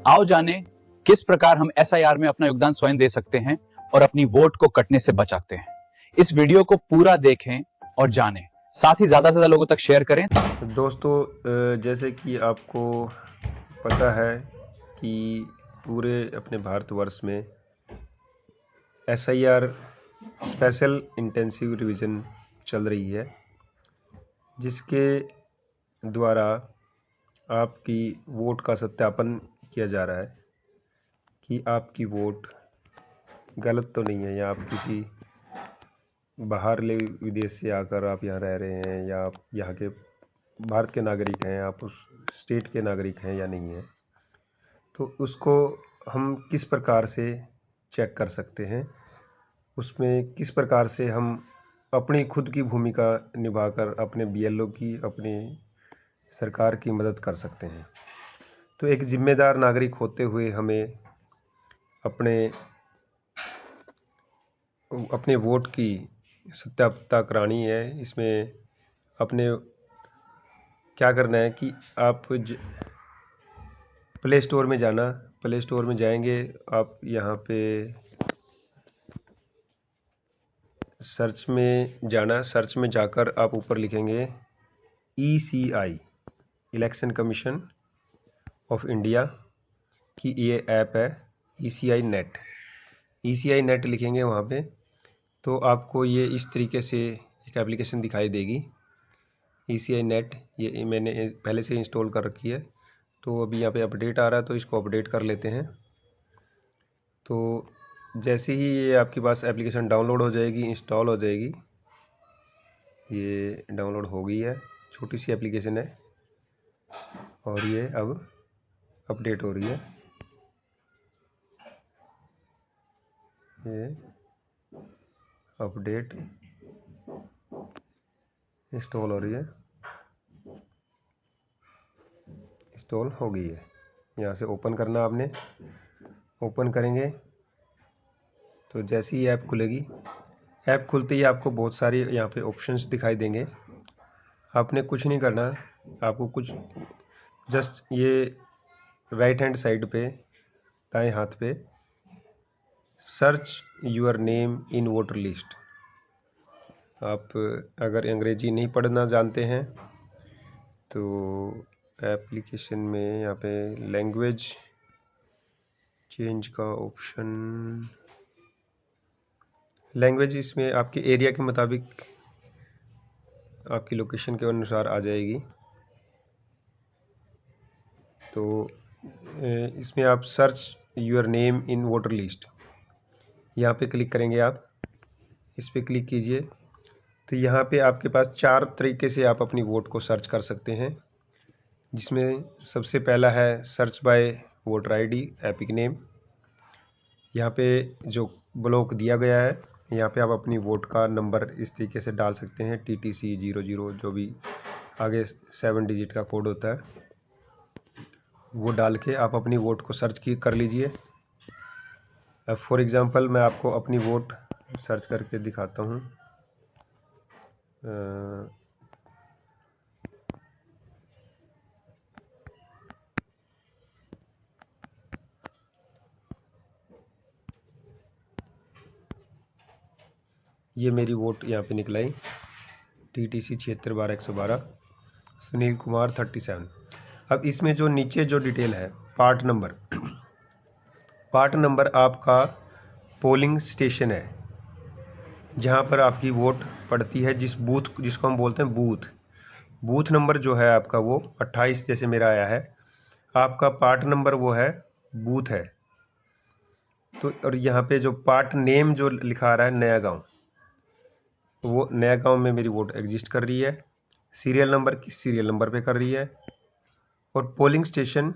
आओ जाने किस प्रकार हम एसआईआर में अपना योगदान स्वयं दे सकते हैं और अपनी वोट को कटने से बचाते हैं। इस वीडियो को पूरा देखें और जानें, साथ ही ज्यादा से ज्यादा लोगों तक शेयर करें। दोस्तों, जैसे कि आपको पता है कि पूरे अपने भारतवर्ष में एसआईआर स्पेशल इंटेंसिव रिवीजन चल रही है, जिसके द्वारा आपकी वोट का सत्यापन किया जा रहा है कि आपकी वोट गलत तो नहीं है, या आप किसी बाहरले विदेश से आकर आप यहाँ रह रहे हैं, या आप यहाँ के भारत के नागरिक हैं, आप उस स्टेट के नागरिक हैं या नहीं है। तो उसको हम किस प्रकार से चेक कर सकते हैं, उसमें किस प्रकार से हम अपनी खुद की भूमिका निभाकर अपने बीएलओ की, अपनी सरकार की मदद कर सकते हैं। तो एक जिम्मेदार नागरिक होते हुए हमें अपने वोट की सत्यापता करानी है। इसमें अपने क्या करना है कि आप प्ले स्टोर में जाना, प्ले स्टोर में जाएंगे आप, यहाँ पे सर्च में जाना, सर्च में जाकर आप ऊपर लिखेंगे ECI, election commission of India की ये ऐप है ECI नेट। ECI नेट लिखेंगे वहाँ पे, तो आपको ये इस तरीके से एक एप्लीकेशन दिखाई देगी ECI नेट। ये मैंने पहले से इंस्टॉल कर रखी है, तो अभी यहाँ पे अपडेट आ रहा है, तो इसको अपडेट कर लेते हैं। तो जैसे ही ये आपके पास एप्लीकेशन डाउनलोड हो जाएगी, इंस्टॉल हो जाएगी, ये डाउनलोड हो गई है, छोटी सी एप्लीकेशन है और ये अब अपडेट हो रही है। ये अपडेट इंस्टॉल हो रही है, इंस्टॉल हो गई है। यहाँ से ओपन करना आपने, ओपन करेंगे तो जैसे ही ऐप खुलेगी, ऐप खुलते ही आपको बहुत सारी यहाँ पे ऑप्शंस दिखाई देंगे। आपने कुछ नहीं करना, आपको कुछ जस्ट ये राइट हैंड साइड पे दाएं हाथ पे search your name in voter list. आप अगर अंग्रेजी नहीं पढ़ना जानते हैं तो एप्लीकेशन में यहाँ पे लैंग्वेज चेंज का ऑप्शन, लैंग्वेज इसमें आपके एरिया के मुताबिक, आपकी लोकेशन के अनुसार आ जाएगी। तो इसमें आप search your name in voter list, यहाँ पे क्लिक करेंगे आप, इस पे क्लिक कीजिए। तो यहाँ पे आपके पास 4 तरीके से आप अपनी वोट को सर्च कर सकते हैं, जिसमें सबसे पहला है search by voter ID epic name. यहाँ पे जो ब्लॉक दिया गया है, यहाँ पे आप अपनी वोट का नंबर इस तरीके से डाल सकते हैं, TTC 00, जो भी आगे 7 डिजिट का कोड होता है, वो डाल के आप अपनी वोट को सर्च कर लीजिए। फॉर एग्ज़ाम्पल मैं आपको अपनी वोट सर्च करके दिखाता हूँ। ये मेरी वोट यहाँ पे निकलाई, TTC 7612 सुनील कुमार 37। अब इसमें जो नीचे जो डिटेल है, पार्ट नंबर, पार्ट नंबर आपका पोलिंग स्टेशन है, जहाँ पर आपकी वोट पड़ती है, जिस बूथ, जिसको हम बोलते हैं बूथ नंबर जो है आपका वो 28 जैसे मेरा आया है, आपका पार्ट नंबर वो है, बूथ है। तो और यहाँ पे जो पार्ट नेम जो लिखा आ रहा है नया गांव, वो नया गांव में मेरी वोट एग्जिस्ट कर रही है। सीरियल नंबर किस सीरियल नंबर पे कर रही है, और पोलिंग स्टेशन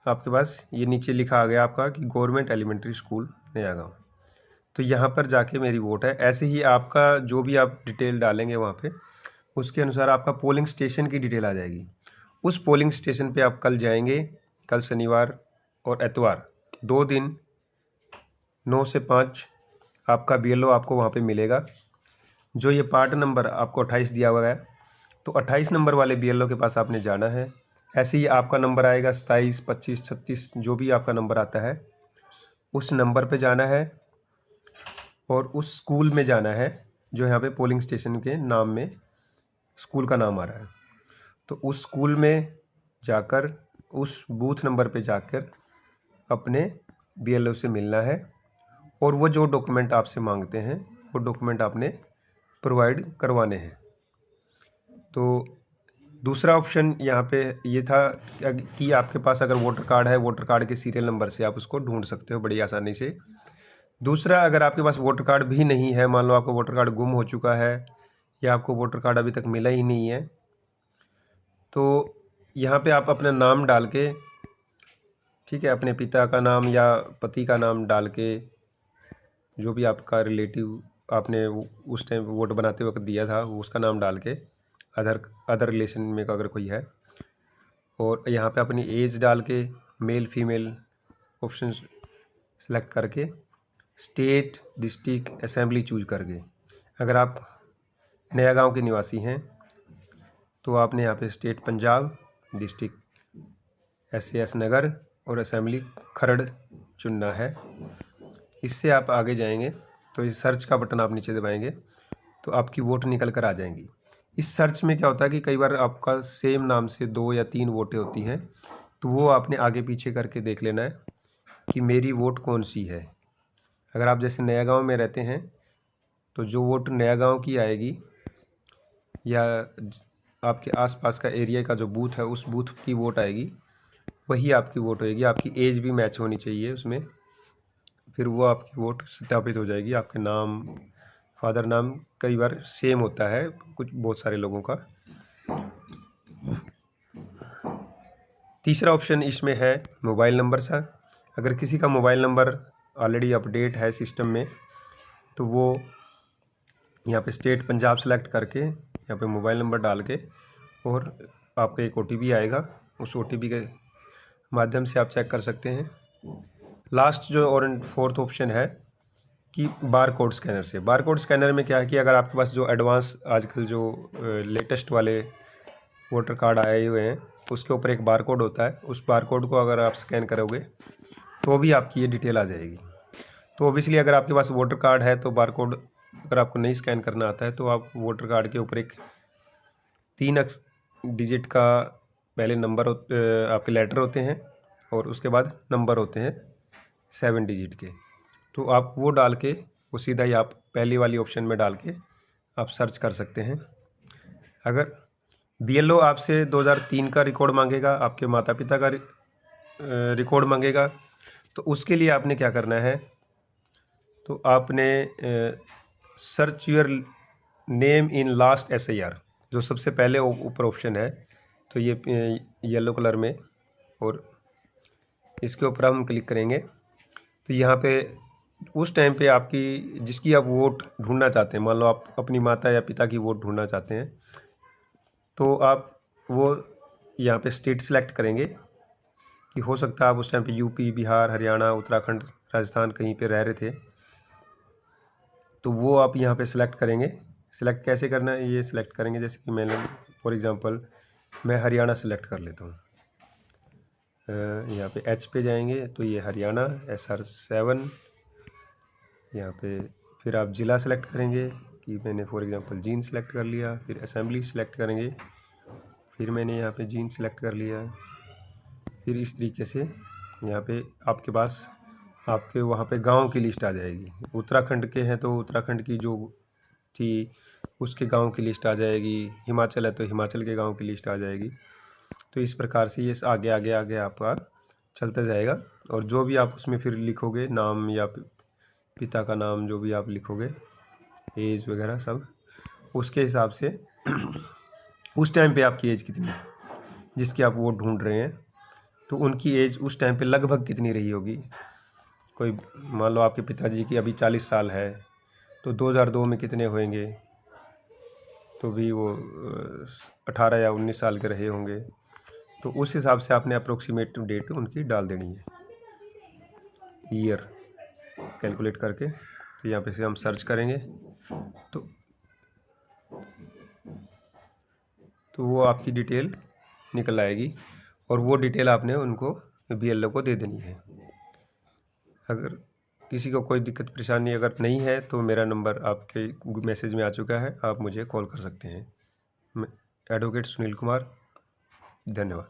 आपके पास ये नीचे लिखा आ गया आपका कि गवर्नमेंट एलिमेंट्री स्कूल नया गांव। तो यहाँ पर जाके मेरी वोट है। ऐसे ही आपका जो भी आप डिटेल डालेंगे वहाँ पे, उसके अनुसार आपका पोलिंग स्टेशन की डिटेल आ जाएगी। उस पोलिंग स्टेशन पे आप कल जाएंगे, कल शनिवार और एतवार 2 दिन 9 से 5 आपका BLO आपको वहाँ पे मिलेगा। जो ये पार्ट नंबर आपको 28 दिया हुआ है, तो 28 नंबर वाले BLO के पास आपने जाना है, ऐसे ही आपका नंबर आएगा 27, 25, 36, जो भी आपका नंबर आता है उस नंबर पे जाना है और उस स्कूल में जाना है जो यहाँ पे पोलिंग स्टेशन के नाम में स्कूल का नाम आ रहा है। तो उस स्कूल में जाकर उस बूथ नंबर पे जाकर अपने BLO से मिलना है और वो जो डॉक्यूमेंट आपसे मांगते हैं वो डॉक्यूमेंट आपने प्रोवाइड करवाने हैं। तो दूसरा ऑप्शन यहाँ पे ये था कि आपके पास अगर वोटर कार्ड है, वोटर कार्ड के सीरियल नंबर से आप उसको ढूंढ सकते हो बड़ी आसानी से। दूसरा, अगर आपके पास वोटर कार्ड भी नहीं है, मान लो आपका वोटर कार्ड गुम हो चुका है या आपको वोटर कार्ड अभी तक मिला ही नहीं है, तो यहाँ पे आप अपना नाम डाल के, ठीक है, अपने पिता का नाम या पति का नाम डाल के, जो भी आपका रिलेटिव आपने उस टाइम वोट बनाते वक्त दिया था वो उसका नाम डाल के, अदर रिलेशन में अगर कोई है, और यहाँ पे अपनी एज डाल के मेल फीमेल ऑप्शन सेलेक्ट करके स्टेट, डिस्ट्रिक्ट, असेंबली चूज करके, अगर आप नया गांव के निवासी हैं तो आपने यहाँ पे स्टेट पंजाब, डिस्ट्रिक्ट SAS नगर और असेंबली खरड़ चुनना है। इससे आप आगे जाएंगे तो इस सर्च का बटन आप नीचे दबाएंगे तो आपकी वोट निकल कर आ जाएंगी। इस सर्च में क्या होता है कि कई बार आपका सेम नाम से 2 या 3 वोटें होती हैं, तो वो आपने आगे पीछे करके देख लेना है कि मेरी वोट कौन सी है। अगर आप जैसे नया गांव में रहते हैं तो जो वोट नया गांव की आएगी या आपके आसपास का एरिया का जो बूथ है उस बूथ की वोट आएगी, वही आपकी वोट होएगी। आपकी एज भी मैच होनी चाहिए उसमें, फिर वो आपकी वोट सत्यापित हो जाएगी। आपके नाम, फादर नाम कई बार सेम होता है कुछ बहुत सारे लोगों का। तीसरा ऑप्शन इसमें है मोबाइल नंबर सा। अगर किसी का मोबाइल नंबर ऑलरेडी अपडेट है सिस्टम में तो वो यहाँ पे स्टेट पंजाब सेलेक्ट करके यहाँ पे मोबाइल नंबर डाल के और आपका एक OTP आएगा, उस OTP के माध्यम से आप चेक कर सकते हैं। लास्ट जो और 4th ऑप्शन है कि बार कोड स्कैनर से। बार कोड स्कैनर में क्या है कि अगर आपके पास जो एडवांस आजकल जो लेटेस्ट वाले वोटर कार्ड आए हुए हैं उसके ऊपर एक बार कोड होता है, उस बार कोड को अगर आप स्कैन करोगे तो भी आपकी ये डिटेल आ जाएगी। तो ऑब्वियसली अगर आपके पास वोटर कार्ड है तो बार कोड अगर आपको नहीं स्कैन करना आता है तो आप वोटर कार्ड के ऊपर एक 3 डिजिट का पहले नंबर आपके लेटर होते हैं और उसके बाद नंबर होते हैं 7 डिजिट के, तो आप वो डाल के वो सीधा ही आप पहली वाली ऑप्शन में डाल के आप सर्च कर सकते हैं। अगर BLO आपसे 2003 का रिकॉर्ड मांगेगा, आपके माता पिता का रिकॉर्ड मांगेगा, तो उसके लिए आपने क्या करना है, तो आपने search your name in last SIR, जो सबसे पहले ऊपर ऑप्शन है, तो ये येलो कलर में, और इसके ऊपर हम क्लिक करेंगे तो यहाँ पे उस टाइम पे आपकी जिसकी आप वोट ढूंढना चाहते हैं, मान लो आप अपनी माता या पिता की वोट ढूंढना चाहते हैं, तो आप वो यहाँ पे स्टेट सेलेक्ट करेंगे कि हो सकता है आप उस टाइम पे UP, बिहार, हरियाणा, उत्तराखंड, राजस्थान कहीं पे रह रहे थे, तो वो आप यहाँ पे सिलेक्ट करेंगे। सिलेक्ट कैसे करना है ये सिलेक्ट करेंगे, जैसे कि मैंने फॉर एग्ज़ाम्पल मैं हरियाणा सेलेक्ट कर लेता हूँ। यहाँ पे H पे जाएंगे तो ये हरियाणा SR7, यहाँ पे फिर आप ज़िला सेलेक्ट करेंगे कि मैंने फॉर एग्ज़ाम्पल जींद सेलेक्ट कर लिया, फिर असेंबली सेलेक्ट करेंगे, फिर मैंने यहाँ पे जींद सेलेक्ट कर लिया, फिर इस तरीके से यहाँ पे आपके पास आपके वहाँ पे गांव की लिस्ट आ जाएगी। उत्तराखंड के हैं तो उत्तराखंड की जो थी उसके गांव की लिस्ट आ जाएगी, हिमाचल है तो हिमाचल के गांव की लिस्ट आ जाएगी। तो इस प्रकार से ये आगे आगे आगे आपका चलता जाएगा, और जो भी आप उसमें फिर लिखोगे नाम या पिता का नाम जो भी आप लिखोगे, एज वगैरह सब, उसके हिसाब से उस टाइम पे आपकी एज कितनी है जिसकी आप वोट ढूंढ रहे हैं, तो उनकी एज उस टाइम पे लगभग कितनी रही होगी। कोई मान लो आपके पिताजी की अभी 40 साल है तो 2002 में कितने होंगे, तो भी वो 18 या 19 साल के रहे होंगे, तो उस हिसाब से आपने अप्रोक्सीमेट डेट उनकी डाल देनी है, ईयर कैलकुलेट करके। तो यहाँ पे से हम सर्च करेंगे तो वो आपकी डिटेल निकल आएगी। और वो डिटेल आपने उनको BLO को दे देनी है। अगर किसी को कोई दिक्कत परेशानी अगर नहीं है तो मेरा नंबर आपके मैसेज में आ चुका है, आप मुझे कॉल कर सकते हैं। मैं एडवोकेट सुनील कुमार, धन्यवाद।